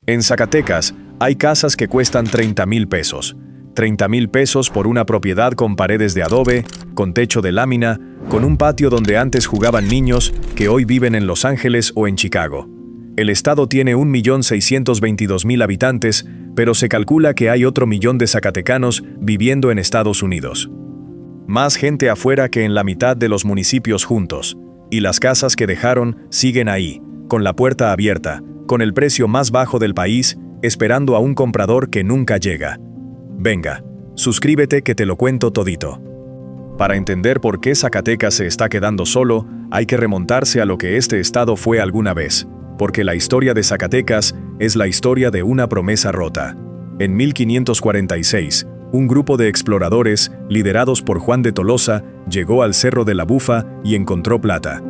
En Zacatecas, hay casas que cuestan 30,000 pesos. 30,000 pesos por una propiedad con paredes de adobe, con techo de lámina, con un patio donde antes jugaban niños que hoy viven en Los Ángeles o en Chicago. El estado tiene 1.622.000 habitantes, pero se calcula que hay otro millón de zacatecanos viviendo en Estados Unidos. Más gente afuera que en la mitad de los municipios juntos. Y las casas que dejaron siguen ahí, con la puerta abierta, con el precio más bajo del país, esperando a un comprador que nunca llega. Venga, suscríbete que te lo cuento todito. Para entender por qué Zacatecas se está quedando solo, hay que remontarse a lo que este estado fue alguna vez, porque la historia de Zacatecas es la historia de una promesa rota. En 1546, un grupo de exploradores, liderados por Juan de Tolosa, llegó al Cerro de la Bufa y encontró plata.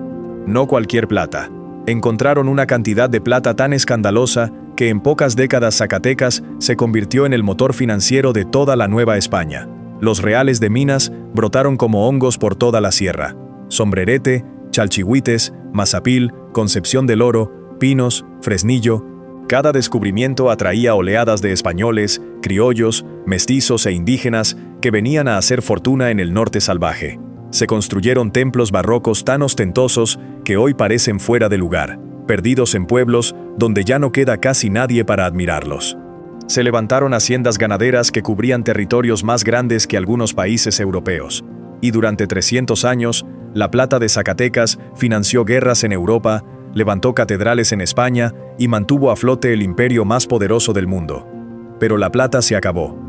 No cualquier plata. Encontraron una cantidad de plata tan escandalosa que en pocas décadas Zacatecas se convirtió en el motor financiero de toda la Nueva España. Los reales de minas brotaron como hongos por toda la sierra. Sombrerete, Chalchihuites, Mazapil, Concepción del Oro, Pinos, Fresnillo. Cada descubrimiento atraía oleadas de españoles, criollos, mestizos e indígenas que venían a hacer fortuna en el norte salvaje. Se construyeron templos barrocos tan ostentosos que hoy parecen fuera de lugar, perdidos en pueblos donde ya no queda casi nadie para admirarlos. Se levantaron haciendas ganaderas que cubrían territorios más grandes que algunos países europeos. Y durante 300 años, la plata de Zacatecas financió guerras en Europa, levantó catedrales en España y mantuvo a flote el imperio más poderoso del mundo. Pero la plata se acabó.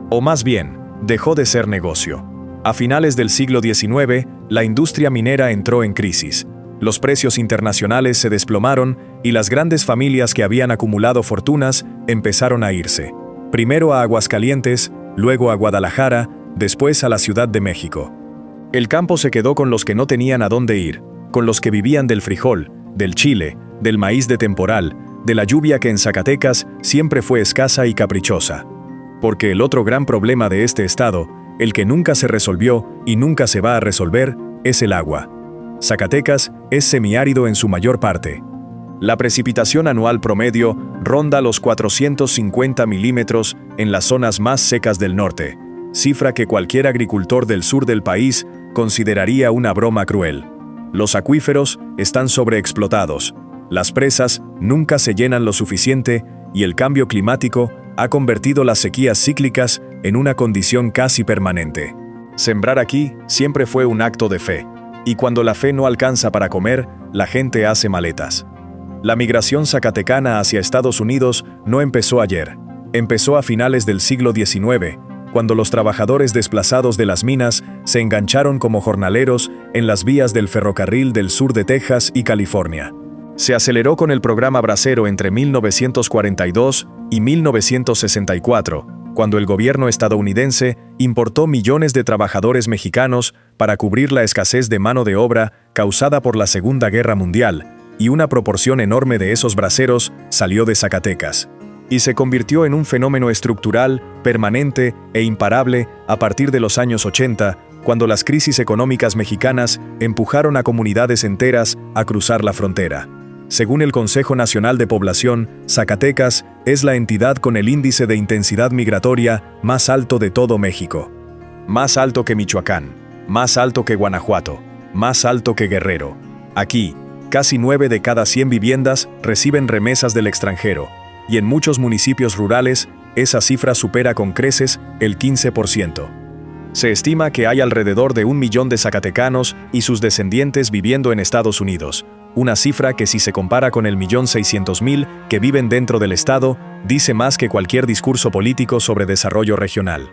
O más bien, dejó de ser negocio. A finales del siglo XIX, la industria minera entró en crisis. Los precios internacionales se desplomaron y las grandes familias que habían acumulado fortunas empezaron a irse. Primero a Aguascalientes, luego a Guadalajara, después a la Ciudad de México. El campo se quedó con los que no tenían a dónde ir, con los que vivían del frijol, del chile, del maíz de temporal, de la lluvia que en Zacatecas siempre fue escasa y caprichosa. Porque el otro gran problema de este estado, el que nunca se resolvió y nunca se va a resolver, es el agua. Zacatecas es semiárido en su mayor parte. La precipitación anual promedio ronda los 450 milímetros en las zonas más secas del norte, cifra que cualquier agricultor del sur del país consideraría una broma cruel. Los acuíferos están sobreexplotados, las presas nunca se llenan lo suficiente y el cambio climático ha convertido las sequías cíclicas en una condición casi permanente. Sembrar aquí siempre fue un acto de fe, y cuando la fe no alcanza para comer, la gente hace maletas. La migración zacatecana hacia Estados Unidos no empezó ayer, empezó a finales del siglo XIX, cuando los trabajadores desplazados de las minas se engancharon como jornaleros en las vías del ferrocarril del sur de Texas y California. Se aceleró con el programa Bracero entre 1942 y 1964, cuando el gobierno estadounidense importó millones de trabajadores mexicanos para cubrir la escasez de mano de obra causada por la Segunda Guerra Mundial, y una proporción enorme de esos braceros salió de Zacatecas. Y se convirtió en un fenómeno estructural, permanente e imparable a partir de los años 80, cuando las crisis económicas mexicanas empujaron a comunidades enteras a cruzar la frontera. Según el Consejo Nacional de Población, Zacatecas es la entidad con el índice de intensidad migratoria más alto de todo México. Más alto que Michoacán, más alto que Guanajuato, más alto que Guerrero. Aquí, casi 9 de cada 100 viviendas reciben remesas del extranjero, y en muchos municipios rurales, esa cifra supera con creces el 15%. Se estima que hay alrededor de 1 millón de zacatecanos y sus descendientes viviendo en Estados Unidos, una cifra que si se compara con el 1.600.000 que viven dentro del estado, dice más que cualquier discurso político sobre desarrollo regional.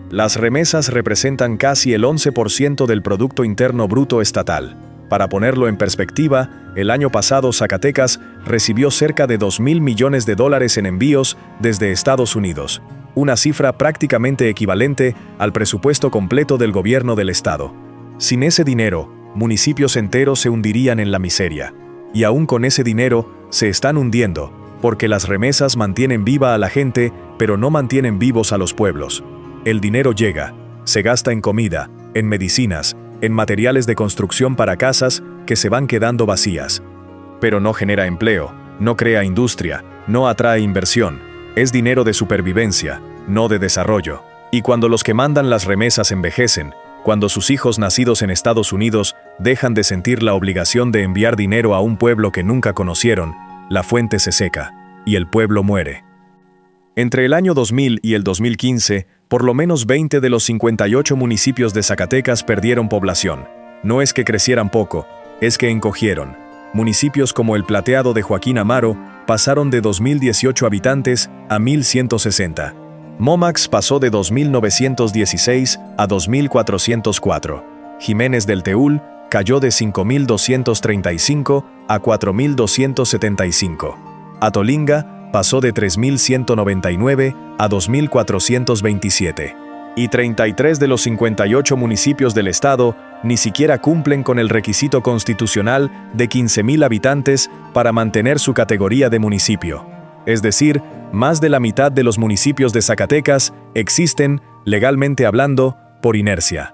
Las remesas representan casi el 11% del Producto Interno Bruto estatal. Para ponerlo en perspectiva, el año pasado Zacatecas recibió cerca de 2.000 millones de dólares en envíos desde Estados Unidos, una cifra prácticamente equivalente al presupuesto completo del gobierno del estado. Sin ese dinero, municipios enteros se hundirían en la miseria. Y aún con ese dinero, se están hundiendo, porque las remesas mantienen viva a la gente, pero no mantienen vivos a los pueblos. El dinero llega, se gasta en comida, en medicinas, en materiales de construcción para casas que se van quedando vacías. Pero no genera empleo, no crea industria, no atrae inversión, es dinero de supervivencia, no de desarrollo. Y cuando los que mandan las remesas envejecen, cuando sus hijos nacidos en Estados Unidos dejan de sentir la obligación de enviar dinero a un pueblo que nunca conocieron, la fuente se seca, y el pueblo muere. Entre el año 2000 y el 2015, por lo menos 20 de los 58 municipios de Zacatecas perdieron población. No es que crecieran poco, es que encogieron. Municipios como El Plateado de Joaquín Amaro pasaron de 2.018 habitantes a 1.160. Momax pasó de 2.916 a 2.404. Jiménez del Teúl cayó de 5.235 a 4.275. Atolinga pasó de 3.199 a 2.427. Y 33 de los 58 municipios del estado ni siquiera cumplen con el requisito constitucional de 15.000 habitantes para mantener su categoría de municipio. Es decir, más de la mitad de los municipios de Zacatecas existen, legalmente hablando, por inercia.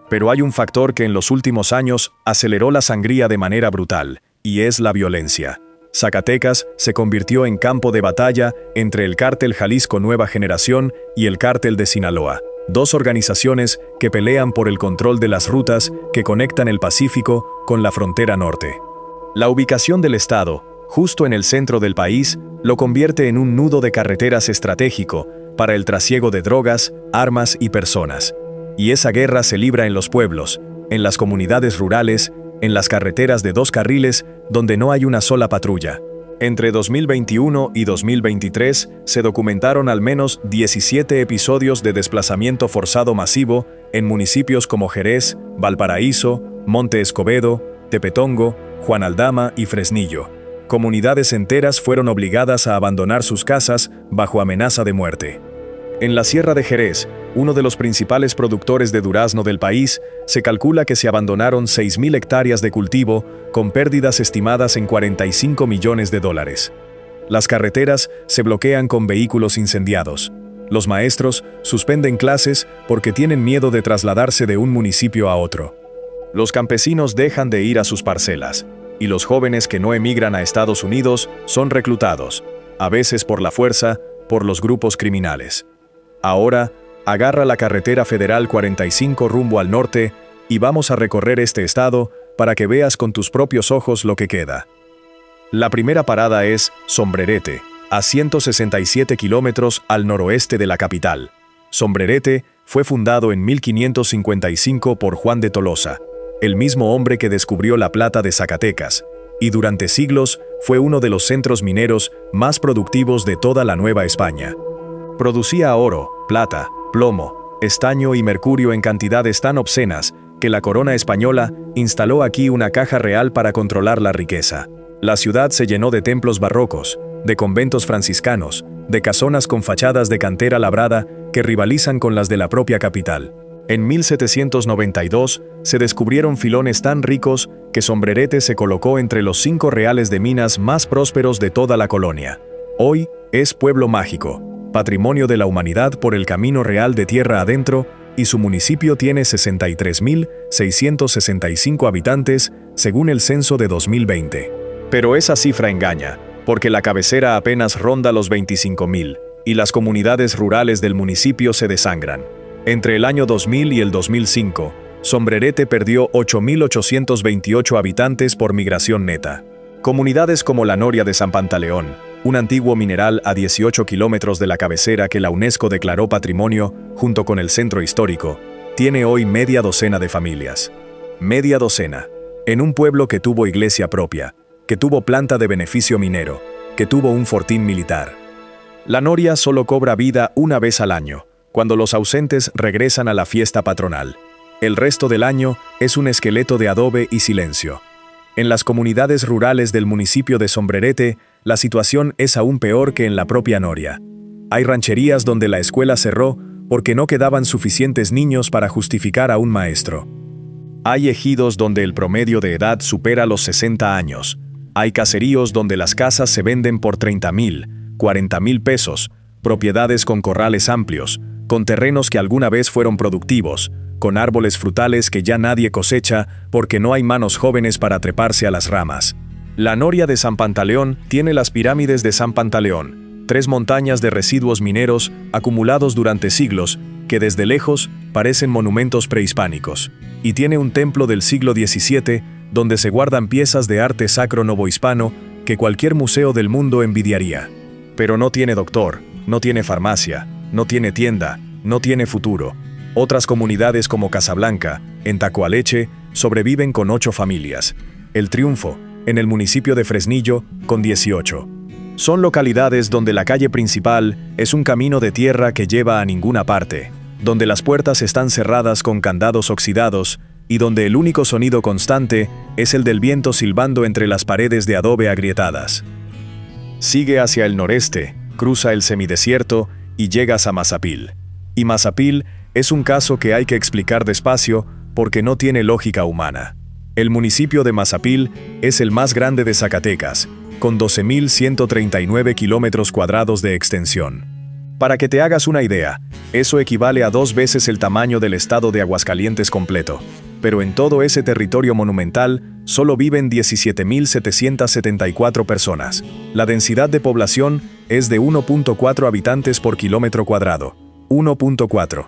Pero hay un factor que en los últimos años aceleró la sangría de manera brutal, y es la violencia. Zacatecas se convirtió en campo de batalla entre el Cártel Jalisco Nueva Generación y el Cártel de Sinaloa, dos organizaciones que pelean por el control de las rutas que conectan el Pacífico con la frontera norte. La ubicación del estado, justo en el centro del país, lo convierte en un nudo de carreteras estratégico para el trasiego de drogas, armas y personas. Y esa guerra se libra en los pueblos, en las comunidades rurales, en las carreteras de 2 carriles donde no hay una sola patrulla. Entre 2021 y 2023 se documentaron al menos 17 episodios de desplazamiento forzado masivo en municipios como Jerez, Valparaíso, Monte Escobedo, Tepetongo, Juan Aldama y Fresnillo. Comunidades enteras fueron obligadas a abandonar sus casas bajo amenaza de muerte. En la Sierra de Jerez, uno de los principales productores de durazno del país, se calcula que se abandonaron 6.000 hectáreas de cultivo, con pérdidas estimadas en $45 millones. Las carreteras se bloquean con vehículos incendiados. Los maestros suspenden clases porque tienen miedo de trasladarse de un municipio a otro. Los campesinos dejan de ir a sus parcelas, y los jóvenes que no emigran a Estados Unidos son reclutados, a veces por la fuerza, por los grupos criminales. Ahora, agarra la carretera federal 45 rumbo al norte y vamos a recorrer este estado para que veas con tus propios ojos lo que queda. La primera parada es Sombrerete, a 167 kilómetros al noroeste de la capital. Sombrerete fue fundado en 1555 por Juan de Tolosa, el mismo hombre que descubrió la plata de Zacatecas, y durante siglos fue uno de los centros mineros más productivos de toda la Nueva España. Producía oro, plata, plomo, estaño y mercurio en cantidades tan obscenas que la corona española instaló aquí una caja real para controlar la riqueza. La ciudad se llenó de templos barrocos, de conventos franciscanos, de casonas con fachadas de cantera labrada que rivalizan con las de la propia capital. En 1792 se descubrieron filones tan ricos que Sombrerete se colocó entre los 5 reales de minas más prósperos de toda la colonia. Hoy es pueblo mágico, patrimonio de la humanidad por el Camino Real de tierra adentro, y su municipio tiene 63.665 habitantes, según el censo de 2020. Pero esa cifra engaña, porque la cabecera apenas ronda los 25.000, y las comunidades rurales del municipio se desangran. Entre el año 2000 y el 2005, Sombrerete perdió 8.828 habitantes por migración neta. Comunidades como la Noria de San Pantaleón, un antiguo mineral a 18 kilómetros de la cabecera que la UNESCO declaró patrimonio, junto con el centro histórico, tiene hoy media docena de familias. Media docena. En un pueblo que tuvo iglesia propia, que tuvo planta de beneficio minero, que tuvo un fortín militar. La Noria solo cobra vida una vez al año, cuando los ausentes regresan a la fiesta patronal. El resto del año es un esqueleto de adobe y silencio. En las comunidades rurales del municipio de Sombrerete, la situación es aún peor que en la propia Noria. Hay rancherías donde la escuela cerró porque no quedaban suficientes niños para justificar a un maestro. Hay ejidos donde el promedio de edad supera los 60 años. Hay caseríos donde las casas se venden por 30,000, 40,000 pesos, propiedades con corrales amplios, con terrenos que alguna vez fueron productivos, con árboles frutales que ya nadie cosecha porque no hay manos jóvenes para treparse a las ramas. La noria de San Pantaleón tiene las pirámides de San Pantaleón, 3 montañas de residuos mineros acumulados durante siglos, que desde lejos parecen monumentos prehispánicos, y tiene un templo del siglo XVII donde se guardan piezas de arte sacro novohispano que cualquier museo del mundo envidiaría. Pero no tiene doctor, no tiene farmacia, no tiene tienda, no tiene futuro. Otras comunidades como Casablanca, en Tacoaleche, sobreviven con 8 familias. El Triunfo, en el municipio de Fresnillo, con 18. Son localidades donde la calle principal es un camino de tierra que lleva a ninguna parte, donde las puertas están cerradas con candados oxidados y donde el único sonido constante es el del viento silbando entre las paredes de adobe agrietadas. Sigue hacia el noreste, cruza el semidesierto y llegas a Mazapil. Y Mazapil es un caso que hay que explicar despacio porque no tiene lógica humana. El municipio de Mazapil es el más grande de Zacatecas, con 12.139 kilómetros cuadrados de extensión. Para que te hagas una idea, eso equivale a 2 veces el tamaño del estado de Aguascalientes completo. Pero en todo ese territorio monumental solo viven 17.774 personas. La densidad de población es de 1.4 habitantes por kilómetro cuadrado. 1.4.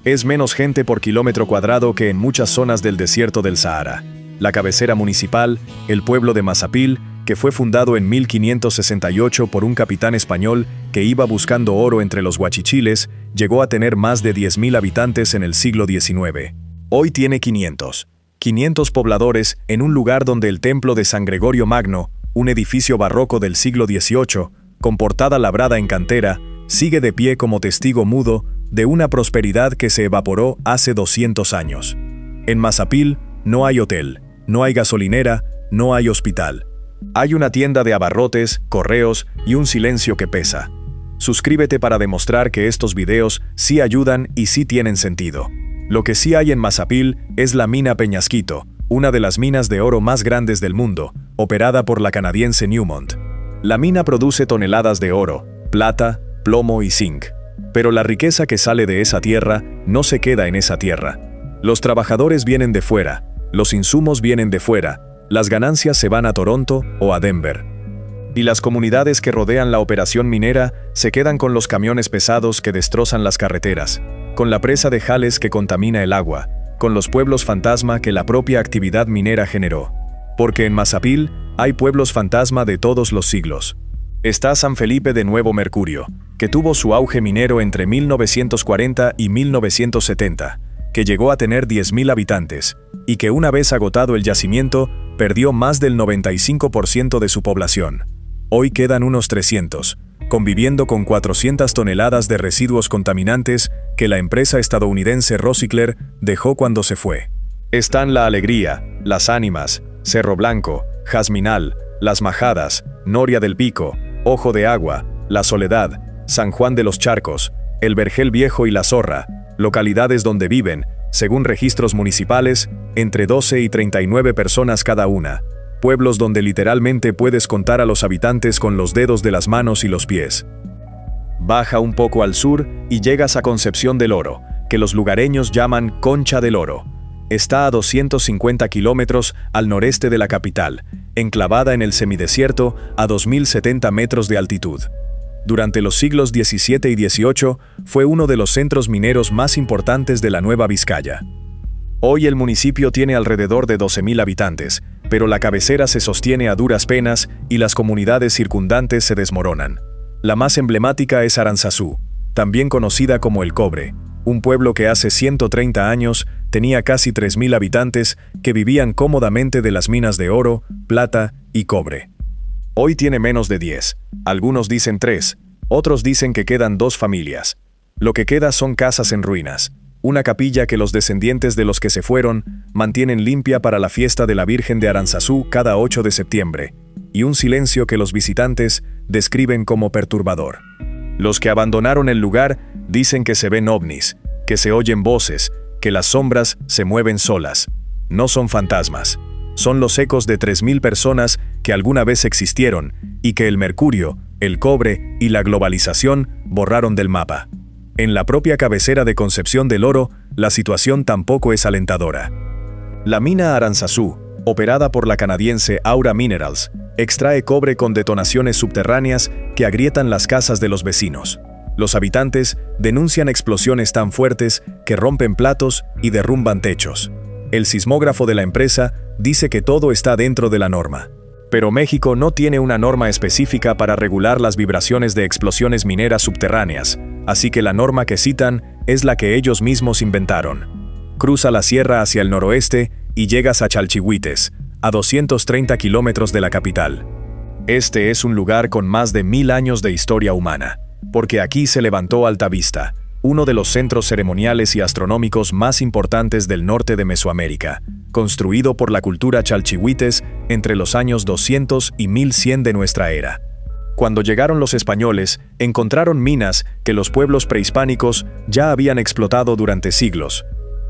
Es menos gente por kilómetro cuadrado que en muchas zonas del desierto del Sahara. La cabecera municipal, el pueblo de Mazapil, que fue fundado en 1568 por un capitán español que iba buscando oro entre los huachichiles, llegó a tener más de 10.000 habitantes en el siglo XIX. Hoy tiene 500 pobladores en un lugar donde el templo de San Gregorio Magno, un edificio barroco del siglo XVIII, con portada labrada en cantera, sigue de pie como testigo mudo de una prosperidad que se evaporó hace 200 años. En Mazapil no hay hotel, no hay gasolinera, no hay hospital. Hay una tienda de abarrotes, correos y un silencio que pesa. Suscríbete para demostrar que estos videos sí ayudan y sí tienen sentido. Lo que sí hay en Mazapil es la mina Peñasquito, una de las minas de oro más grandes del mundo, operada por la canadiense Newmont. La mina produce toneladas de oro, plata, plomo y zinc. Pero la riqueza que sale de esa tierra no se queda en esa tierra. Los trabajadores vienen de fuera, los insumos vienen de fuera, las ganancias se van a Toronto o a Denver. Y las comunidades que rodean la operación minera se quedan con los camiones pesados que destrozan las carreteras, con la presa de Jales que contamina el agua, con los pueblos fantasma que la propia actividad minera generó. Porque en Mazapil hay pueblos fantasma de todos los siglos. Está San Felipe de Nuevo Mercurio, que tuvo su auge minero entre 1940 y 1970, que llegó a tener 10.000 habitantes, y que una vez agotado el yacimiento, perdió más del 95% de su población. Hoy quedan unos 300, conviviendo con 400 toneladas de residuos contaminantes que la empresa estadounidense Rosicler dejó cuando se fue. Están La Alegría, Las Ánimas, Cerro Blanco, Jazminal, Las Majadas, Noria del Pico, Ojo de Agua, La Soledad, San Juan de los Charcos, El Vergel Viejo y La Zorra, localidades donde viven, según registros municipales, entre 12 y 39 personas cada una. Pueblos donde literalmente puedes contar a los habitantes con los dedos de las manos y los pies. Baja un poco al sur y llegas a Concepción del Oro, que los lugareños llaman Concha del Oro. Está a 250 kilómetros al noreste de la capital, enclavada en el semidesierto a 2.070 metros de altitud. Durante los siglos XVII y XVIII fue uno de los centros mineros más importantes de la Nueva Vizcaya. Hoy el municipio tiene alrededor de 12.000 habitantes, pero la cabecera se sostiene a duras penas y las comunidades circundantes se desmoronan. La más emblemática es Aranzazú, también conocida como El Cobre, un pueblo que hace 130 años tenía casi 3.000 habitantes que vivían cómodamente de las minas de oro, plata y cobre. Hoy tiene menos de 10, algunos dicen 3, otros dicen que quedan 2 familias. Lo que queda son casas en ruinas, una capilla que los descendientes de los que se fueron mantienen limpia para la fiesta de la Virgen de Aranzazú cada 8 de septiembre, y un silencio que los visitantes describen como perturbador. Los que abandonaron el lugar dicen que se ven ovnis, que se oyen voces, que las sombras se mueven solas. No son fantasmas. Son los ecos de 3.000 personas que alguna vez existieron y que el mercurio, el cobre y la globalización borraron del mapa. En la propia cabecera de Concepción del Oro, la situación tampoco es alentadora. La mina Aranzazú, operada por la canadiense Aura Minerals, extrae cobre con detonaciones subterráneas que agrietan las casas de los vecinos. Los habitantes denuncian explosiones tan fuertes que rompen platos y derrumban techos. El sismógrafo de la empresa dice que todo está dentro de la norma. Pero México no tiene una norma específica para regular las vibraciones de explosiones mineras subterráneas, así que la norma que citan es la que ellos mismos inventaron. Cruza la sierra hacia el noroeste y llegas a Chalchihuites, a 230 kilómetros de la capital. Este es un lugar con más de 1000 años de historia humana, porque aquí se levantó Altavista, uno de los centros ceremoniales y astronómicos más importantes del norte de Mesoamérica, construido por la cultura chalchihuites entre los años 200 y 1100 de nuestra era. Cuando llegaron los españoles, encontraron minas que los pueblos prehispánicos ya habían explotado durante siglos.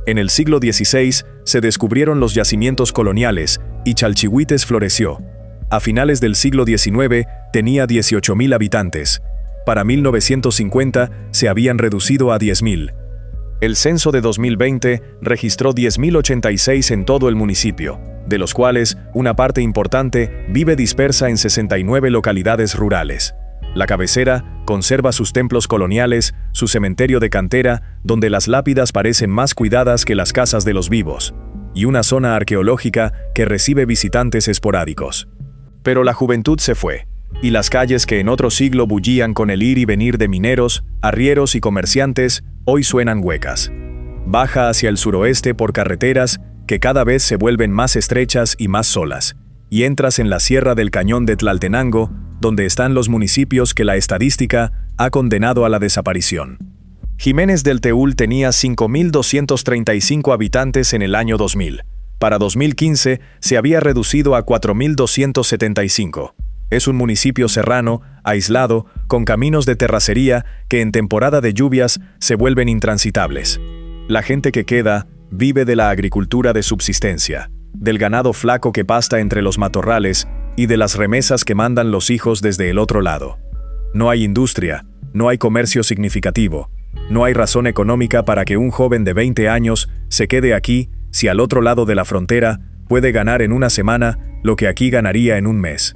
En el siglo XVI se descubrieron los yacimientos coloniales y Chalchihuites floreció. A finales del siglo XIX tenía 18.000 habitantes. Para 1950 se habían reducido a 10.000. El censo de 2020 registró 10.086 en todo el municipio, de los cuales una parte importante vive dispersa en 69 localidades rurales. La cabecera conserva sus templos coloniales, su cementerio de cantera, donde las lápidas parecen más cuidadas que las casas de los vivos, y una zona arqueológica que recibe visitantes esporádicos. Pero la juventud se fue, y las calles que en otro siglo bullían con el ir y venir de mineros, arrieros y comerciantes, hoy suenan huecas. Baja hacia el suroeste por carreteras que cada vez se vuelven más estrechas y más solas, y entras en la sierra del Cañón de Tlaltenango, donde están los municipios que la estadística ha condenado a la desaparición. Jiménez del Teúl tenía 5.235 habitantes en el año 2000. Para 2015 se había reducido a 4.275. Es un municipio serrano, aislado, con caminos de terracería que en temporada de lluvias se vuelven intransitables. La gente que queda vive de la agricultura de subsistencia, del ganado flaco que pasta entre los matorrales y de las remesas que mandan los hijos desde el otro lado. No hay industria, no hay comercio significativo, no hay razón económica para que un joven de 20 años se quede aquí si al otro lado de la frontera puede ganar en una semana lo que aquí ganaría en un mes.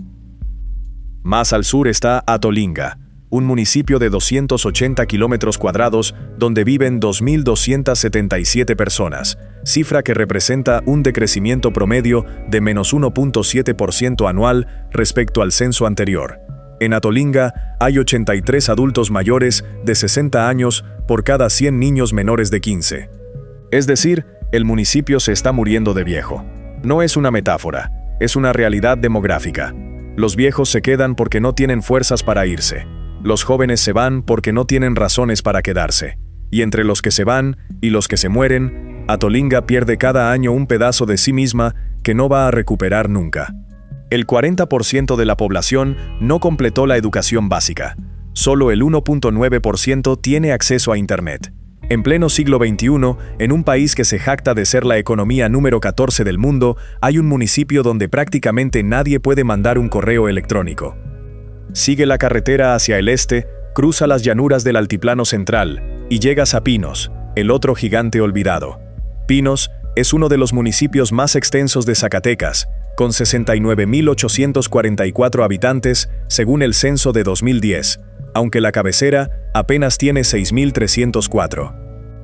Más al sur está Atolinga, un municipio de 280 kilómetros cuadrados donde viven 2.277 personas, cifra que representa un decrecimiento promedio de menos 1.7% anual respecto al censo anterior. En Atolinga hay 83 adultos mayores de 60 años por cada 100 niños menores de 15. Es decir, el municipio se está muriendo de viejo. No es una metáfora, es una realidad demográfica. Los viejos se quedan porque no tienen fuerzas para irse. Los jóvenes se van porque no tienen razones para quedarse. Y entre los que se van y los que se mueren, Atolinga pierde cada año un pedazo de sí misma que no va a recuperar nunca. El 40% de la población no completó la educación básica. Solo el 1.9% tiene acceso a Internet. En pleno siglo XXI, en un país que se jacta de ser la economía número 14 del mundo, hay un municipio donde prácticamente nadie puede mandar un correo electrónico. Sigue la carretera hacia el este, cruza las llanuras del Altiplano Central y llegas a Pinos, el otro gigante olvidado. Pinos es uno de los municipios más extensos de Zacatecas, con 69.844 habitantes según el censo de 2010, aunque la cabecera apenas tiene 6.304.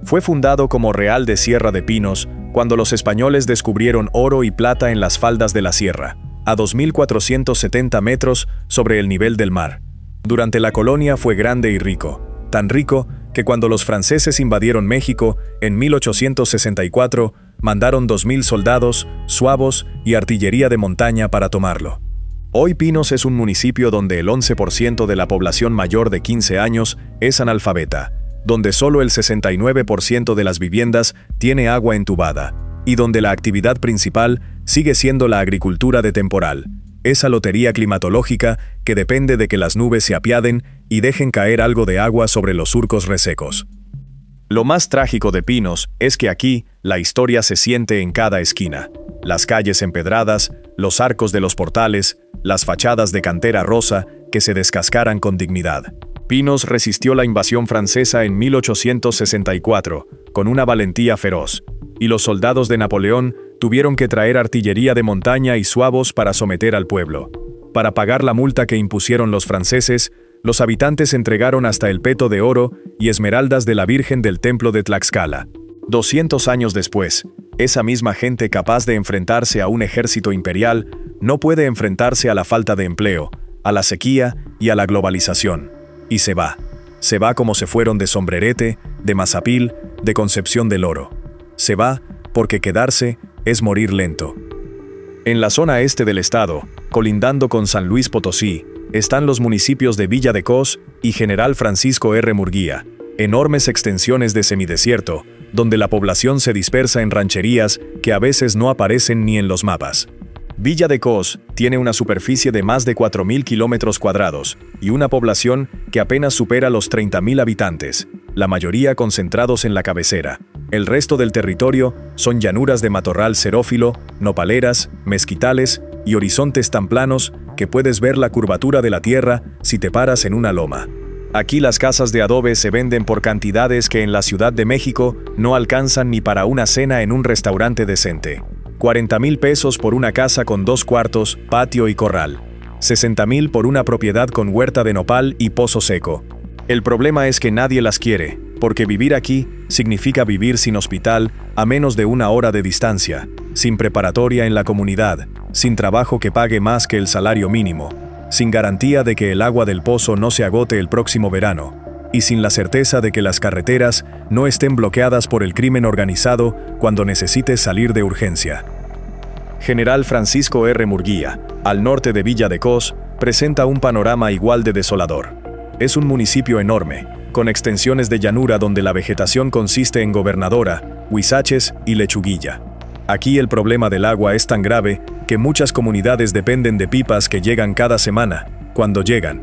Fue fundado como Real de Sierra de Pinos cuando los españoles descubrieron oro y plata en las faldas de la sierra, a 2.470 metros sobre el nivel del mar. Durante la colonia fue grande y rico, tan rico que cuando los franceses invadieron México en 1864, mandaron 2.000 soldados, zuavos y artillería de montaña para tomarlo. Hoy Pinos es un municipio donde el 11% de la población mayor de 15 años es analfabeta, donde solo el 69% de las viviendas tiene agua entubada, y donde la actividad principal sigue siendo la agricultura de temporal, esa lotería climatológica que depende de que las nubes se apiaden y dejen caer algo de agua sobre los surcos resecos. Lo más trágico de Pinos es que aquí la historia se siente en cada esquina. Las calles empedradas, los arcos de los portales, las fachadas de cantera rosa que se descascaran con dignidad. Pinos resistió la invasión francesa en 1864, con una valentía feroz, y los soldados de Napoleón Tuvieron que traer artillería de montaña y zuavos para someter al pueblo. Para pagar la multa que impusieron los franceses, los habitantes entregaron hasta el peto de oro y esmeraldas de la Virgen del Templo de Tlaxcala. 200 años después, esa misma gente capaz de enfrentarse a un ejército imperial no puede enfrentarse a la falta de empleo, a la sequía y a la globalización. Y se va. Se va como se fueron de Sombrerete, de Mazapil, de Concepción del Oro. Se va porque quedarse es morir lento. En la zona este del estado, colindando con San Luis Potosí, están los municipios de Villa de Cos y General Francisco R. Murguía, enormes extensiones de semidesierto, donde la población se dispersa en rancherías que a veces no aparecen ni en los mapas. Villa de Cos tiene una superficie de más de 4.000 kilómetros cuadrados y una población que apenas supera los 30.000 habitantes, la mayoría concentrados en la cabecera. El resto del territorio son llanuras de matorral xerófilo, nopaleras, mezquitales y horizontes tan planos que puedes ver la curvatura de la tierra si te paras en una loma. Aquí las casas de adobe se venden por cantidades que en la Ciudad de México no alcanzan ni para una cena en un restaurante decente. 40,000 pesos por una casa con 2 cuartos, patio y corral. 60,000 por una propiedad con huerta de nopal y pozo seco. El problema es que nadie las quiere, porque vivir aquí significa vivir sin hospital a menos de 1 hora de distancia, sin preparatoria en la comunidad, sin trabajo que pague más que el salario mínimo, sin garantía de que el agua del pozo no se agote el próximo verano, y sin la certeza de que las carreteras no estén bloqueadas por el crimen organizado cuando necesites salir de urgencia. General Francisco R. Murguía, al norte de Villa de Cos, presenta un panorama igual de desolador. Es un municipio enorme, con extensiones de llanura donde la vegetación consiste en gobernadora, huizaches y lechuguilla. Aquí el problema del agua es tan grave que muchas comunidades dependen de pipas que llegan cada semana, cuando llegan.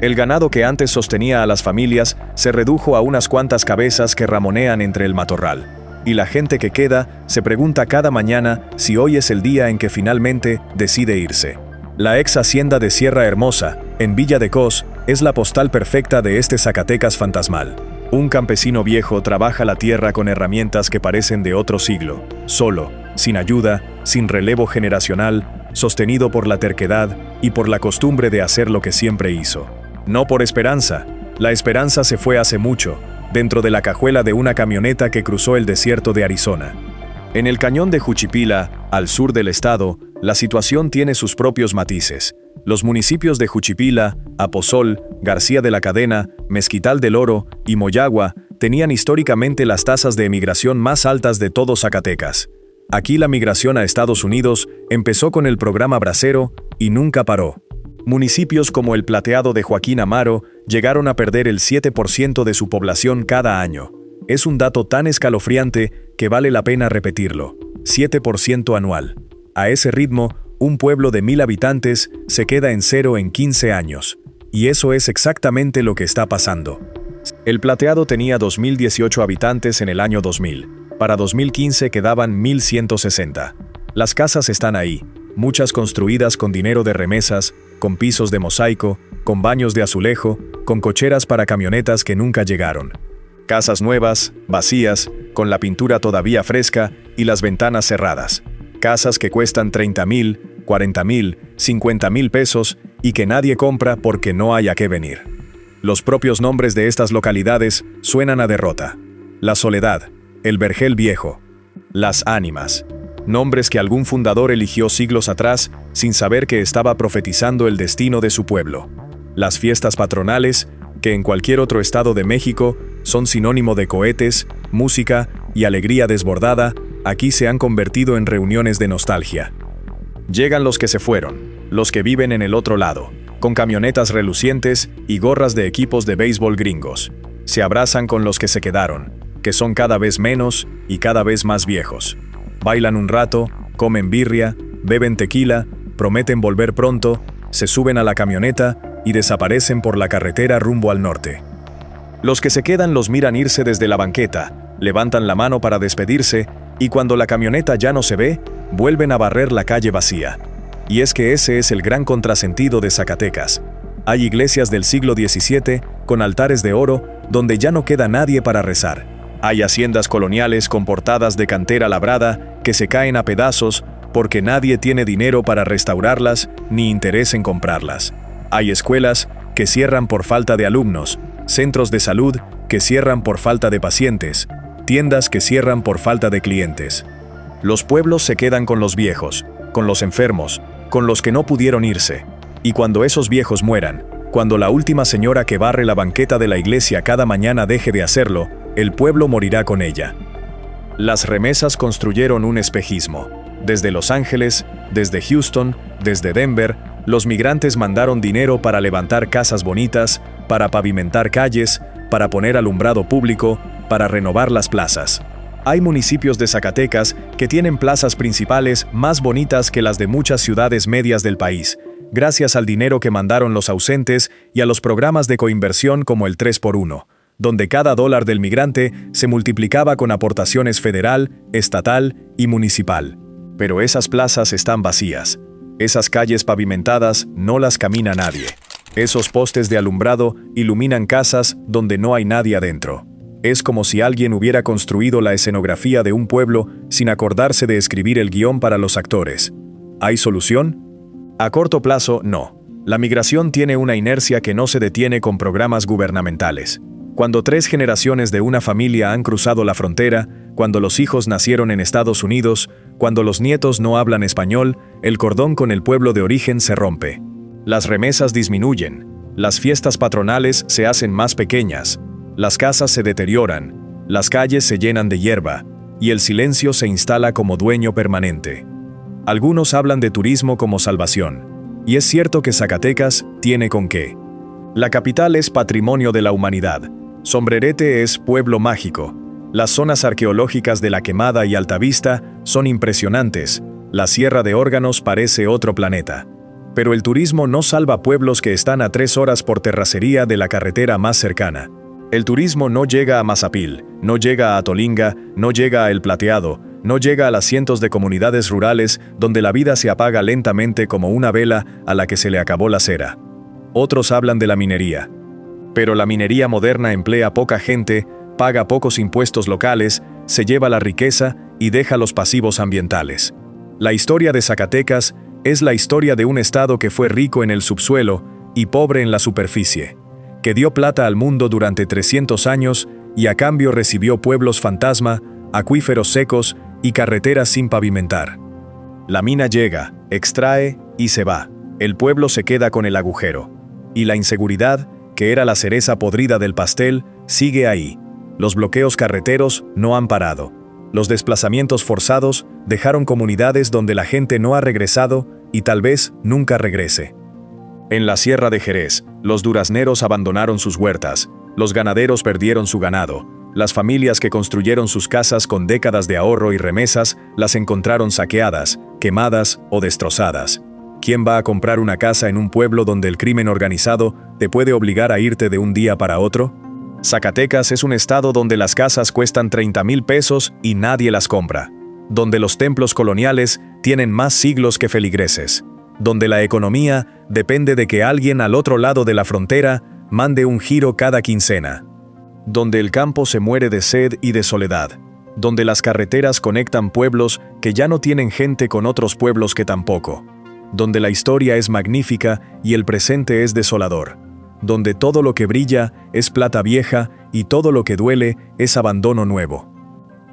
El ganado que antes sostenía a las familias se redujo a unas cuantas cabezas que ramonean entre el matorral. Y la gente que queda se pregunta cada mañana si hoy es el día en que finalmente decide irse. La ex hacienda de Sierra Hermosa, en Villa de Cos, es la postal perfecta de este Zacatecas fantasmal. Un campesino viejo trabaja la tierra con herramientas que parecen de otro siglo, solo, sin ayuda, sin relevo generacional, sostenido por la terquedad y por la costumbre de hacer lo que siempre hizo. No por esperanza. La esperanza se fue hace mucho, dentro de la cajuela de una camioneta que cruzó el desierto de Arizona. En el cañón de Juchipila, al sur del estado, la situación tiene sus propios matices. Los municipios de Juchipila, Aposol, García de la Cadena, Mezquital del Oro y Moyagua tenían históricamente las tasas de emigración más altas de todo Zacatecas. Aquí la migración a Estados Unidos empezó con el programa Bracero y nunca paró. Municipios como el Plateado de Joaquín Amaro llegaron a perder el 7% de su población cada año. Es un dato tan escalofriante que vale la pena repetirlo. 7% anual. A ese ritmo, un pueblo de 1,000 habitantes se queda en cero en 15 años. Y eso es exactamente lo que está pasando. El Plateado tenía 2.018 habitantes en el año 2000. Para 2015 quedaban 1.160. Las casas están ahí, muchas construidas con dinero de remesas, con pisos de mosaico, con baños de azulejo, con cocheras para camionetas que nunca llegaron. Casas nuevas, vacías, con la pintura todavía fresca y las ventanas cerradas. Casas que cuestan 30,000, 40,000, 50,000 pesos y que nadie compra porque no hay a qué venir. Los propios nombres de estas localidades suenan a derrota. La Soledad, el Vergel Viejo, Las Ánimas. Nombres que algún fundador eligió siglos atrás sin saber que estaba profetizando el destino de su pueblo. Las fiestas patronales, que en cualquier otro estado de México son sinónimo de cohetes, música y alegría desbordada, aquí se han convertido en reuniones de nostalgia. Llegan los que se fueron, los que viven en el otro lado, con camionetas relucientes y gorras de equipos de béisbol gringos. Se abrazan con los que se quedaron, que son cada vez menos y cada vez más viejos. Bailan un rato, comen birria, beben tequila, prometen volver pronto, se suben a la camioneta y desaparecen por la carretera rumbo al norte. Los que se quedan los miran irse desde la banqueta, levantan la mano para despedirse y cuando la camioneta ya no se ve, vuelven a barrer la calle vacía. Y es que ese es el gran contrasentido de Zacatecas. Hay iglesias del siglo XVII con altares de oro donde ya no queda nadie para rezar. Hay haciendas coloniales con portadas de cantera labrada que se caen a pedazos porque nadie tiene dinero para restaurarlas ni interés en comprarlas. Hay escuelas que cierran por falta de alumnos, centros de salud que cierran por falta de pacientes, tiendas que cierran por falta de clientes. Los pueblos se quedan con los viejos, con los enfermos, con los que no pudieron irse. Y cuando esos viejos mueran, cuando la última señora que barre la banqueta de la iglesia cada mañana deje de hacerlo, el pueblo morirá con ella. Las remesas construyeron un espejismo. Desde Los Ángeles, desde Houston, desde Denver, los migrantes mandaron dinero para levantar casas bonitas, para pavimentar calles, para poner alumbrado público, para renovar las plazas. Hay municipios de Zacatecas que tienen plazas principales más bonitas que las de muchas ciudades medias del país, gracias al dinero que mandaron los ausentes y a los programas de coinversión como el 3x1, donde cada dólar del migrante se multiplicaba con aportaciones federal, estatal y municipal. Pero esas plazas están vacías. Esas calles pavimentadas no las camina nadie. Esos postes de alumbrado iluminan casas donde no hay nadie adentro. Es como si alguien hubiera construido la escenografía de un pueblo sin acordarse de escribir el guión para los actores. ¿Hay solución? A corto plazo, no. La migración tiene una inercia que no se detiene con programas gubernamentales. Cuando 3 generaciones de una familia han cruzado la frontera, cuando los hijos nacieron en Estados Unidos, cuando los nietos no hablan español, el cordón con el pueblo de origen se rompe. Las remesas disminuyen, las fiestas patronales se hacen más pequeñas, las casas se deterioran, las calles se llenan de hierba, y el silencio se instala como dueño permanente. Algunos hablan de turismo como salvación, y es cierto que Zacatecas tiene con qué. La capital es patrimonio de la humanidad. Sombrerete es pueblo mágico. Las zonas arqueológicas de La Quemada y Altavista son impresionantes. La Sierra de Órganos parece otro planeta. Pero el turismo no salva pueblos que están a 3 horas por terracería de la carretera más cercana. El turismo no llega a Mazapil, no llega a Atolinga, no llega a El Plateado, no llega a las cientos de comunidades rurales donde la vida se apaga lentamente como una vela a la que se le acabó la cera. Otros hablan de la minería. Pero la minería moderna emplea poca gente, paga pocos impuestos locales, se lleva la riqueza y deja los pasivos ambientales. La historia de Zacatecas es la historia de un estado que fue rico en el subsuelo y pobre en la superficie, que dio plata al mundo durante 300 años y a cambio recibió pueblos fantasma, acuíferos secos y carreteras sin pavimentar. La mina llega, extrae y se va. El pueblo se queda con el agujero. Y la inseguridad, que era la cereza podrida del pastel, sigue ahí. Los bloqueos carreteros no han parado. Los desplazamientos forzados dejaron comunidades donde la gente no ha regresado y tal vez nunca regrese. En la Sierra de Jerez, los durazneros abandonaron sus huertas, los ganaderos perdieron su ganado, las familias que construyeron sus casas con décadas de ahorro y remesas las encontraron saqueadas, quemadas o destrozadas. ¿Quién va a comprar una casa en un pueblo donde el crimen organizado te puede obligar a irte de un día para otro? Zacatecas es un estado donde las casas cuestan 30,000 pesos y nadie las compra, donde los templos coloniales tienen más siglos que feligreses, donde la economía depende de que alguien al otro lado de la frontera mande un giro cada quincena, donde el campo se muere de sed y de soledad, donde las carreteras conectan pueblos que ya no tienen gente con otros pueblos que tampoco, donde la historia es magnífica y el presente es desolador, donde todo lo que brilla es plata vieja y todo lo que duele es abandono nuevo.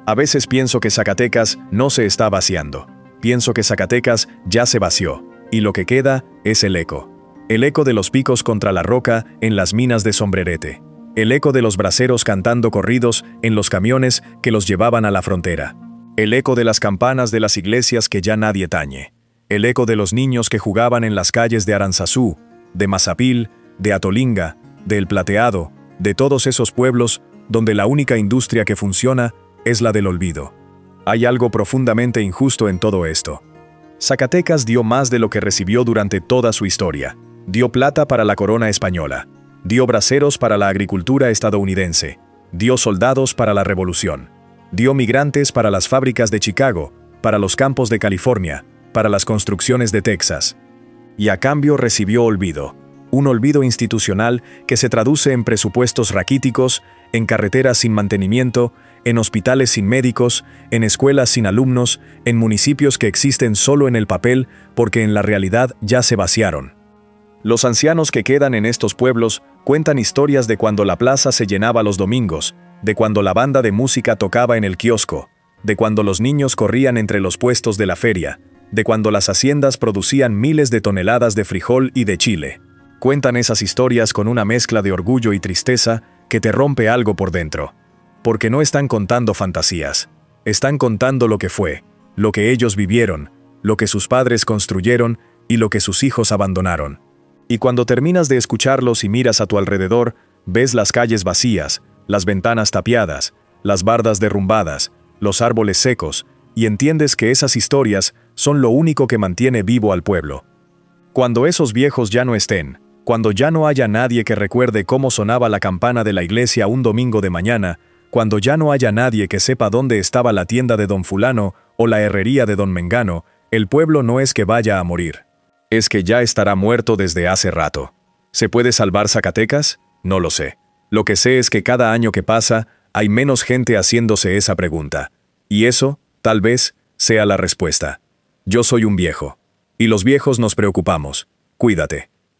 A veces pienso que Zacatecas no se está vaciando. Pienso que Zacatecas ya se vació, y lo que queda es el eco. El eco de los picos contra la roca en las minas de Sombrerete. El eco de los braceros cantando corridos en los camiones que los llevaban a la frontera. El eco de las campanas de las iglesias que ya nadie tañe. El eco de los niños que jugaban en las calles de Aranzazú, de Mazapil, de Atolinga, de El Plateado, de todos esos pueblos donde la única industria que funciona es la del olvido. Hay algo profundamente injusto en todo esto. Zacatecas dio más de lo que recibió durante toda su historia. Dio plata para la corona española. Dio braceros para la agricultura estadounidense. Dio soldados para la revolución. Dio migrantes para las fábricas de Chicago, para los campos de California, para las construcciones de Texas. Y a cambio recibió olvido. Un olvido institucional que se traduce en presupuestos raquíticos, en carreteras sin mantenimiento, en hospitales sin médicos, en escuelas sin alumnos, en municipios que existen solo en el papel porque en la realidad ya se vaciaron. Los ancianos que quedan en estos pueblos cuentan historias de cuando la plaza se llenaba los domingos, de cuando la banda de música tocaba en el kiosco, de cuando los niños corrían entre los puestos de la feria, de cuando las haciendas producían miles de toneladas de frijol y de chile. Cuentan esas historias con una mezcla de orgullo y tristeza que te rompe algo por dentro. Porque no están contando fantasías, están contando lo que fue, lo que ellos vivieron, lo que sus padres construyeron y lo que sus hijos abandonaron. Y cuando terminas de escucharlos y miras a tu alrededor, ves las calles vacías, las ventanas tapiadas, las bardas derrumbadas, los árboles secos, y entiendes que esas historias son lo único que mantiene vivo al pueblo. Cuando esos viejos ya no estén, cuando ya no haya nadie que recuerde cómo sonaba la campana de la iglesia un domingo de mañana, cuando ya no haya nadie que sepa dónde estaba la tienda de don fulano o la herrería de don Mengano, el pueblo no es que vaya a morir. Es que ya estará muerto desde hace rato. ¿Se puede salvar Zacatecas? No lo sé. Lo que sé es que cada año que pasa, hay menos gente haciéndose esa pregunta. Y eso, tal vez, sea la respuesta. Yo soy un viejo. Y los viejos nos preocupamos. Cuídate.